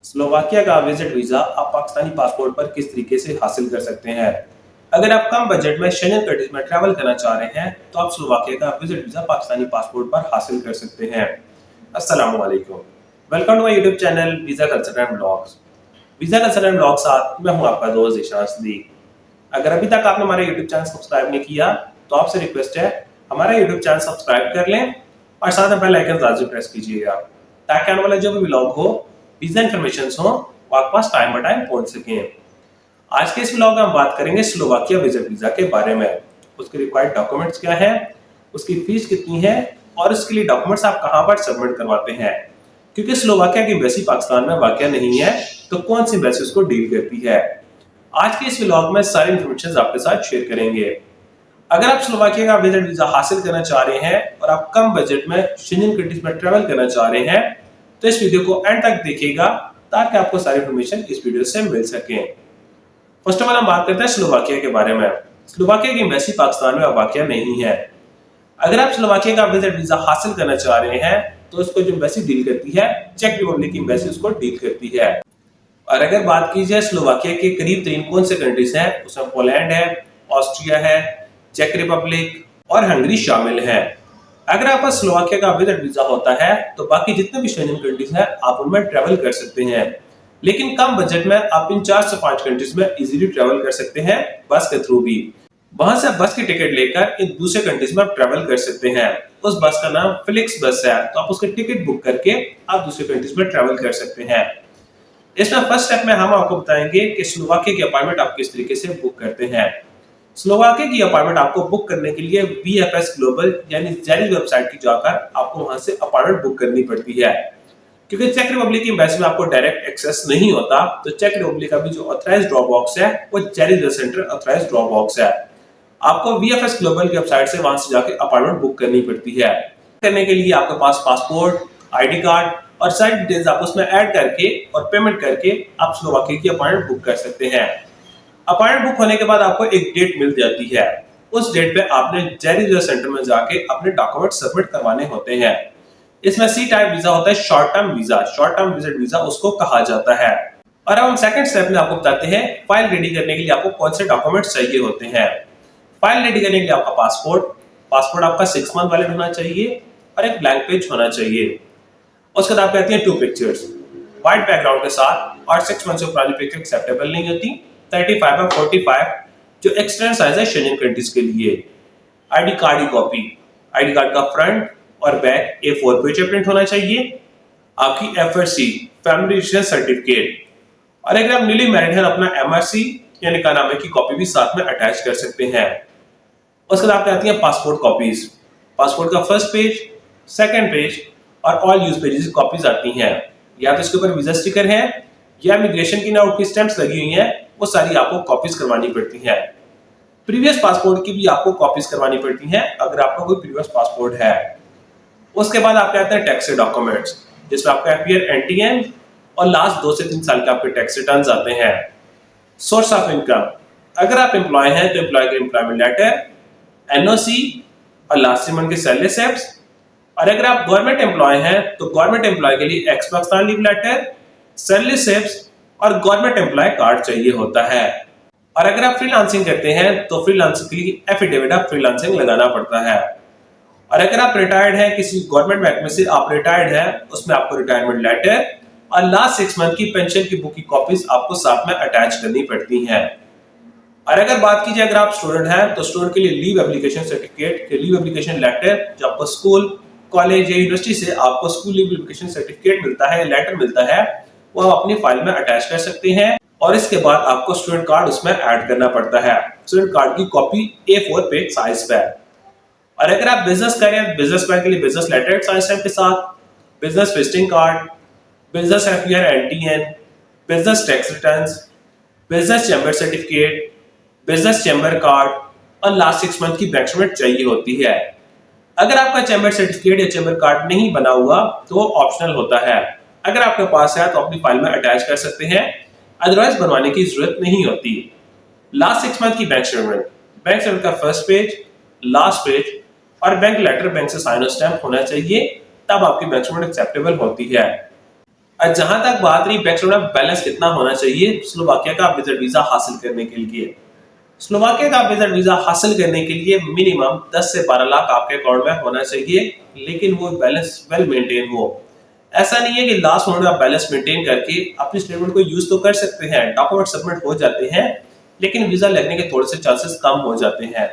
Slovakia का visit visa आप Pakistani passport पर किस तरीके से हासिल कर सकते हैं। अगर आप कम बजट में शेंगन कंट्रीज में ट्रैवल करना चाह रहे हैं तो आप स्लोवाकिया का विजिट वीजा पाकिस्तानी पासपोर्ट पर हासिल कर सकते हैं। अस्सलाम वालेकुम, welcome to my YouTube channel visa consultant blogs. Visa consultant blog साथ मैं हूं आपका दोस्त ज़ीशान सदीक। अगर अभी तक आपने हमारा यूट्यूब चैनल सब्सक्राइब नहीं किया तो आपसे रिक्वेस्ट है हमारा यूट्यूब चैनल सब्सक्राइब कर लें और साथ में बेल आइकन लाजमी प्रेस कीजिएगा ताकि आने वाला जो भी व्लॉग हो, वीजा इन्फॉर्मेशन हो, वो आपके पास टाइम बाय टाइम पहुंच सके। आज के इस व्लॉग में हम बात करेंगे स्लोवाकिया विजिट वीजा के बारे में। उसके रिक्वायर्ड डॉक्यूमेंट्स क्या है, उसकी फीस कितनी है और उसके लिए डॉक्यूमेंट्स आप कहां पर सबमिट करवाते हैं। क्योंकि स्लोवाकिया की एम्बेसी पाकिस्तान में वाकया नहीं है तो कौन सी एम्बेसी उसको डील करती है। आज के इस व्लॉग में सारी इन्फॉर्मेशन आपके साथ शेयर करेंगे। अगर आप स्लोवाकिया का विजिट वीजा हासिल करना चाह रहे हैं और आप कम बजट में शेंगन कंट्रीज में ट्रैवल करना चाह रहे हैं तो इस वीडियो को एंड तक देखिएगा ताकि आपको सारी इन्फॉर्मेशन इस वीडियो से मिल सके। फर्स्ट ऑफ ऑल हम बात करते हैं स्लोवाकिया के बारे में। स्लोवाकिया की एम्बेसी पाकिस्तान में वाकया नहीं है। अगर आप स्लोवाकिया का विजिट वीजा हासिल करना चाह रहे हैं तो उसको जो एम्बेसी डील करती है, चेक रिपब्लिक की एम्बेसी उसको डील करती है। और अगर बात की जाए स्लोवाकिया के करीब तरीन कौन से कंट्रीज हैं, उसमें पोलैंड है, ऑस्ट्रिया है, चेक रिपब्लिक और हंगरी शामिल है। अगर आपका पास स्लोवाकिया का विजिट वीजा होता है तो बाकी जितने भी शेंगन कंट्रीज हैं आप उनमें ट्रैवल कर सकते हैं। लेकिन कम बजट में आप इन 4 से 5 कंट्रीज में इजीली ट्रैवल कर सकते हैं बस के थ्रू भी। वहां से बस की टिकट लेकर इन दूसरे कंट्रीज में आप ट्रैवल कर सकते हैं। उस बस का नाम फ्लिक्स बस है, तो आप उसकी टिकट बुक करके आप दूसरे कंट्रीज में ट्रैवल कर सकते हैं। इसमें फर्स्ट स्टेप में हम आपको बताएंगे कि स्लोवाकिया की अपॉइंटमेंट आप किस तरीके से बुक करते हैं। स्लोवाकिया की अपॉइंटमेंट आपको बुक करने के लिए VFS ग्लोबल यानी जेरिज वेबसाइट की जाकर आपको वहां से अपॉइंटमेंट बुक करनी पड़ती है। क्योंकि चेक रिपब्लिक की एम्बेसी में आपको डायरेक्ट एक्सेस नहीं होता तो चेक रिपब्लिक का भी जो ऑथराइज्ड ड्रॉप बॉक्स है वो जेरिज सेंटर ऑथराइज्ड ड्रॉप बॉक्स है। आपको VFS ग्लोबल की वेबसाइट से वहां से जाकर अपॉइंटमेंट बुक करनी पड़ती है। करने के लिए आपके पास पासपोर्ट, ID कार्ड और सारी डिटेल्स आप उसमें ऐड करके और पेमेंट करके आप स्लोवाकिया की अपॉइंटमेंट बुक कर सकते हैं। अपॉइंटमेंट बुक होने के बाद आपको एक डेट मिल जाती है। उस डेट पे आपने जेरिज सेंटर में जाके अपने डॉक्यूमेंट सबमिट करवाने होते हैं। इसमें सी टाइप वीजा होता है, short term visa, short term visit visa उसको कहा जाता है। और अब हम सेकंड स्टेप में आपको बताते हैं फाइल रेडी करने के लिए आपको कौन से डॉक्यूमेंट्स चाहिए होते हैं। फाइल रेडी करने के लिए आपका पासपोर्ट आपका 6 मंथ वैलिड होना चाहिए और एक ब्लैंक पेज होना चाहिए। उसके बाद आप कहते हैं 2 पिक्चर्स व्हाइट बैकग्राउंड के साथ और 6 मंथ से पुरानी पिक्चर एक्सेप्टेबल नहीं होती। 35 बाय 45 जो एक्सटेंड साइज है शेंगन कंट्रीज के लिए। ID कार्ड की कॉपी, ID कार्ड का फ्रंट और बैक A4 पेज प्रिंट होना चाहिए। आपकी FRC फैमिली रेजिस्ट्रेशन सर्टिफिकेट और अगर आप न्यूली मैरिड हैं अपना MRC यानी निकाहनामे की कॉपी भी साथ में अटैच कर सकते हैं। उसके बाद आपके आती हैं पासपोर्ट कॉपीज। पासपोर्ट का फर्स्ट पेज, सेकंड पेज और ऑल यूज पेजेस की कॉपीज आती हैं। या तो इसके ऊपर वीजा स्टिकर है या इमिग्रेशन की नोट की स्टैंप्स लगी हुई हैं, वो सारी आपको कॉपीज करवानी पड़ती हैं। प्रीवियस पासपोर्ट की भी आपको कॉपीज करवानी पड़ती हैं अगर आपका कोई प्रीवियस पासपोर्ट है। उसके बाद आपके आते हैं टैक्स डॉक्यूमेंट्स जिसमें आपका FPR NTN और लास्ट 2 से 3 साल के आपके टैक्स रिटर्न्स आते हैं। सोर्स ऑफ इनकम, अगर आप एम्प्लॉय हैं तो एम्प्लॉय का एम्प्लॉयमेंट लेटर, NOC और लास्ट 3 मंथ के सैलरी स्लिप्स। और अगर आप गवर्नमेंट एम्प्लॉय हैं तो गवर्नमेंट एम्प्लॉय के लिए ex Pakistan leave letter, salary slips और गवर्नमेंट एम्प्लॉय कार्ड चाहिए होता है। और अगर आप फ्रीलांसिंग करते हैं तो फ्रीलांसिंग के लिए एफिडेविट ऑफ फ्रीलांसिंग लगाना पड़ता है। और अगर आप रिटायर्ड हैं, किसी गवर्नमेंट महकमे से आप रिटायर्ड हैं, उसमें आपको रिटायरमेंट लेटर और लास्ट 6 मंथ की पेंशन की बुक की कॉपीज आपको साथ में अटैच करनी पड़ती हैं। और अगर बात की जाए अगर आप स्टूडेंट हैं तो स्टूडेंट के लिए leave application certificate, leave application letter जो आपको स्कूल, कॉलेज या यूनिवर्सिटी से आपको स्कूल लीव एप्लीकेशन सर्टिफिकेट मिलता है, लेटर मिलता है, वो आप अपनी फाइल में अटैच कर सकते हैं। और इसके बाद आपको स्टूडेंट कार्ड उसमें ऐड करना पड़ता है। स्टूडेंट कार्ड की कॉपी A4 पेज साइज पे है। और अगर आप बिजनेस करें, बिजनेस मैन के लिए बिजनेस लेटर साइज स्टैम्प के साथ, business visiting card, business FPR NTN, business tax returns, business chamber certificate, business chamber card और लास्ट 6 मंथ की बैंक स्टेटमेंट चाहिए होती है। अगर आपका चैम्बर सर्टिफिकेट या चैम्बर कार्ड नहीं बना हुआ तो वो ऑप्शनल होता है। अगर आपके पास है तो अपनी फाइल में अटैच कर सकते हैं, अदरवाइज बनवाने की जरूरत नहीं होती। लास्ट 6 मंथ की बैंक स्टेटमेंट का फर्स्ट पेज, लास्ट पेज और बैंक लेटर बैंक से साइन और स्टैम्प होना चाहिए, तब आपकी बैंक स्टेटमेंट एक्सेप्टेबल होती है। और जहां तक बात रही बैंक स्टेटमेंट में बैलेंस कितना होना चाहिए स्लोवाकिया का विजिट वीजा हासिल करने के लिए, स्लोवाकिया का विजिट वीजा हासिल करने के लिए मिनिमम 10 से 12 लाख आपके अकाउंट में होना चाहिए, लेकिन वो बैलेंस वेल मेंटेन हो। ऐसा नहीं है कि लास्ट मोमेंट में आप बैलेंस मेंटेन करके अपनी स्टेटमेंट को यूज तो कर सकते हैं, डॉक्यूमेंट सबमिट हो जाते हैं, लेकिन वीजा लगने के थोड़े से चांसेस कम हो जाते हैं।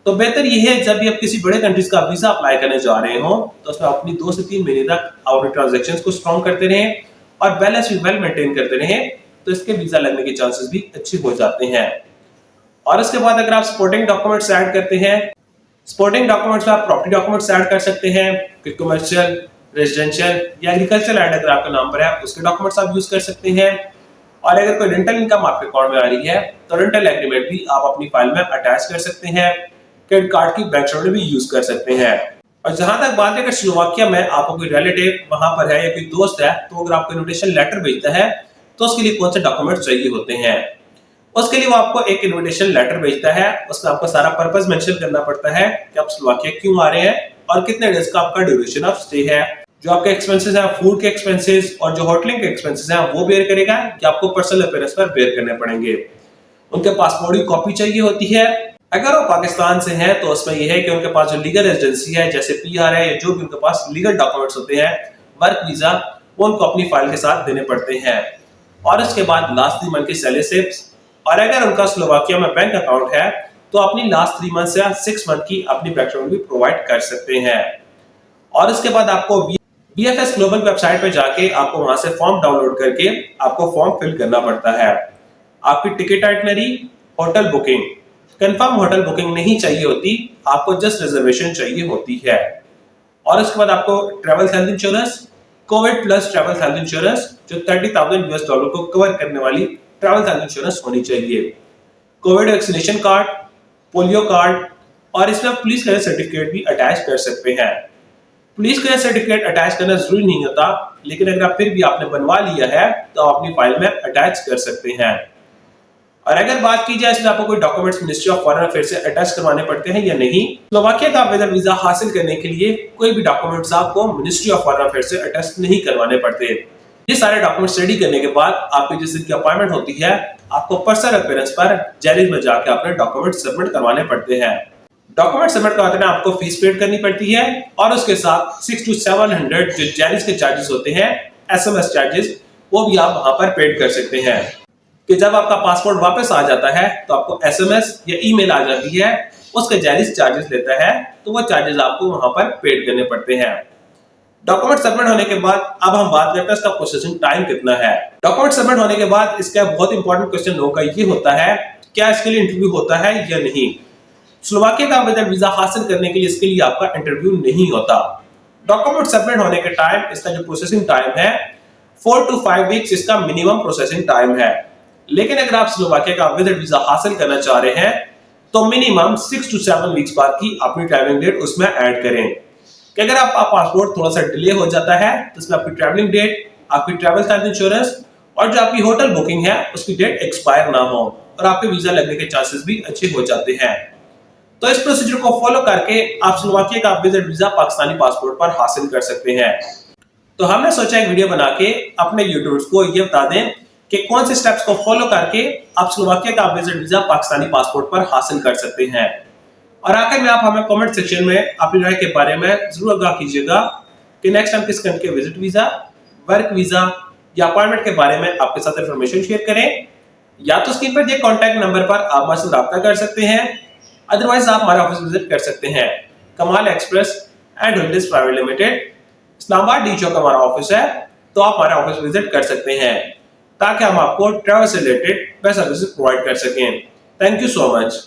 तो बेहतर ये है जब भी आप किसी बड़े कंट्रीज का वीजा अप्लाई करने जा रहे हो तो उसमें अपनी 2 से 3 महीने तक अपने ट्रांजैक्शंस को स्ट्रॉन्ग करते रहें और बैलेंस भी वेल मेंटेन करते रहें, तो इसके वीजा लगने के चांसेस भी अच्छे हो जाते हैं। और इसके बाद अगर आप सपोर्टिंग डॉक्यूमेंट्स ऐड करते हैं, सपोर्टिंग डॉक्यूमेंट्स में आप प्रॉपर्टी डॉक्यूमेंट्स ऐड कर सकते हैं, फिर कमर्शियल, रेजिडेंशियल या एग्रीकल्चर लैंड अगर आपका नाम पर है उसके डॉक्यूमेंट्स आप यूज कर सकते हैं। और अगर कोई रेंटल इनकम आपके अकाउंट में आ रही है तो रेंटल एग्रीमेंट भी आप अपनी फाइल में अटैच कर सकते हैं, क्रेडिट कार्ड की बैंक स्टेटमेंट भी यूज कर सकते हैं। और जहां तक बात है कि स्लोवाकिया में आपको कोई रिलेटिव वहां पर है या कोई दोस्त है, तो अगर आपको इन्विटेशन लेटर भेजता है तो उसके लिए कौन से डॉक्यूमेंट चाहिए होते हैं, उसके लिए वो आपको एक इन्विटेशन लेटर भेजता है, उसमें आपको सारा पर्पस मेंशन करना पड़ता है कि आप स्लोवाकिया क्यों आ रहे हैं और कितने डेज का आपका ड्यूरेशन ऑफ स्टे है, जो आपके एक्सपेंसेस हैं, फूड के एक्सपेंसेस और जो होटलिंग के एक्सपेंसेस हैं वो बेयर करेगा कि आपको पर्सनल अपीयरेंस पर बेयर करने पड़ेंगे। उनके पासपोर्ट की कॉपी चाहिए होती है। अगर वो पाकिस्तान से हैं तो उसमें यह है कि उनके पास जो लीगल रेजिडेंसी है जैसे पीआर है या जो भी उनके पास लीगल डॉक्यूमेंट्स होते हैं, वर्क वीजा, वो उनको अपनी फाइल के साथ देने पड़ते हैं। और उसके बाद लास्ट 3 मंथ की सैलरी स्लिप्स, और अगर उनका स्लोवाकिया में बैंक अकाउंट है तो अपनी लास्ट 3 मंथ या 6 मंथ की अपनी बैंक स्टेटमेंट भी प्रोवाइड कर सकते हैं। और उसके बाद आपको BFS ग्लोबल वेबसाइट पे जाके आपको वहां से फॉर्म डाउनलोड करके आपको फॉर्म फिल करना पड़ता है। आपकी ticket itinerary, hotel booking, confirm hotel booking नहीं चाहिए होती, आपको जस्ट रिजर्वेशन चाहिए होती है। और उसके बाद आपको travel health insurance, Covid plus travel health insurance जो $30,000 को कवर करने वाली ट्रैवल हेल्थ इंश्योरेंस होनी चाहिए, Covid vaccination card, polio card, और इसमें पुलिस क्लियरेंस सर्टिफिकेट भी अटैच कर सकते हैं। पुलिस क्लियरेंस सर्टिफिकेट अटैच करना जरूरी नहीं होता, लेकिन अगर आप फिर भी आपने बनवा लिया है तो आप अपनी फाइल में अटैच कर सकते हैं। और अगर बात की जाए इसमें आपको कोई documents ministry of foreign affairs से अटैच करवाने पड़ते हैं या नहीं, स्लोवाकिया का विजिट वीजा हासिल करने के लिए कोई भी डॉक्यूमेंट्स आपको मिनिस्ट्री ऑफ फॉरेन अफेयर्स से अटैच नहीं करवाने पड़ते। ये सारे डॉक्यूमेंट्स रेडी करने के बाद आपकी जिस दिन की अपॉइंटमेंट होती है आपको पर्सनल अपीयरेंस पर जेलिज में जाकर अपने डॉक्यूमेंट सबमिट करवाने पड़ते हैं। डॉक्यूमेंट सबमिट करवाते हैं आपको फीस पेड करनी पड़ती है और उसके साथ 600 to 700 जो जेलिज के चार्जेस होते हैं, SMS चार्जेस, वो भी आप वहां पर पेड कर सकते हैं। कि जब आपका पासपोर्ट वापस आ जाता है तो आपको SMS या ईमेल आ जाती है, उसके जेलिज चार्जेस लेता है, तो वो चार्जेस आपको वहां पर पेड करने पड़ते हैं। डॉक्यूमेंट सबमिट होने के बाद अब हम बात करते हैं इसका प्रोसेसिंग टाइम कितना है। डॉक्यूमेंट सबमिट होने के बाद इसका बहुत इंपॉर्टेंट क्वेश्चन होगा, ये होता है क्या इसके लिए इंटरव्यू होता है या नहीं। स्लोवाकिया का विजिट वीजा हासिल करने के लिए इसके लिए आपका इंटरव्यू नहीं होता। डॉक्यूमेंट सबमिट होने के टाइम इसका जो प्रोसेसिंग टाइम है 4 to 5 वीक्स इसका मिनिमम प्रोसेसिंग टाइम है। लेकिन अगर आप स्लोवाकिया का विजिट वीजा हासिल करना चाह रहे हैं तो मिनिमम 6 to 7 वीक्स बाद की अपनी ट्रैवलिंग डेट उसमें ऐड करें। कि अगर आपका पासपोर्ट थोड़ा सा डिले हो जाता है तो इसमें आपकी ट्रैवलिंग डेट, आपकी ट्रैवल हेल्थ इंश्योरेंस और जो आपकी होटल बुकिंग है उसकी डेट एक्सपायर ना हो और आपके वीजा लगने के चांसेस भी अच्छे हो जाते हैं। तो इस प्रोसीजर को फॉलो करके आप स्लोवाकिया का विजिट वीजा पाकिस्तानी पासपोर्ट पर हासिल कर सकते हैं। तो हमने सोचा एक वीडियो बना के अपने यूट्यूबर्स को ये बता दें कि कौन से स्टेप्स को फॉलो करके आप स्लोवाकिया का विजिट वीजा पाकिस्तानी पासपोर्ट पर हासिल कर सकते हैं। और आखिर में आप हमें कमेंट सेक्शन में अपनी राय के बारे में जरूर आगाह कीजिएगा कि नेक्स्ट टाइम किस कंट्री के विजिट वीजा, वर्क वीजा या अपॉइंटमेंट के बारे में आपके साथ इंफॉर्मेशन शेयर करें। या तो स्क्रीन पर दिए कॉन्टैक्ट नंबर पर आप हमसे रब्ता कर सकते हैं, अदरवाइज आप हमारा ऑफिस विजिट कर सकते हैं। Kamal express and hotels private limited, Islamabad D Chowk हमारा ऑफिस है, तो आप हमारा ऑफिस विजिट कर सकते हैं ताकि हम आपको ट्रैवल से रिलेटेड बेस्ट सर्विसेज प्रोवाइड कर सकें। Thank you so much.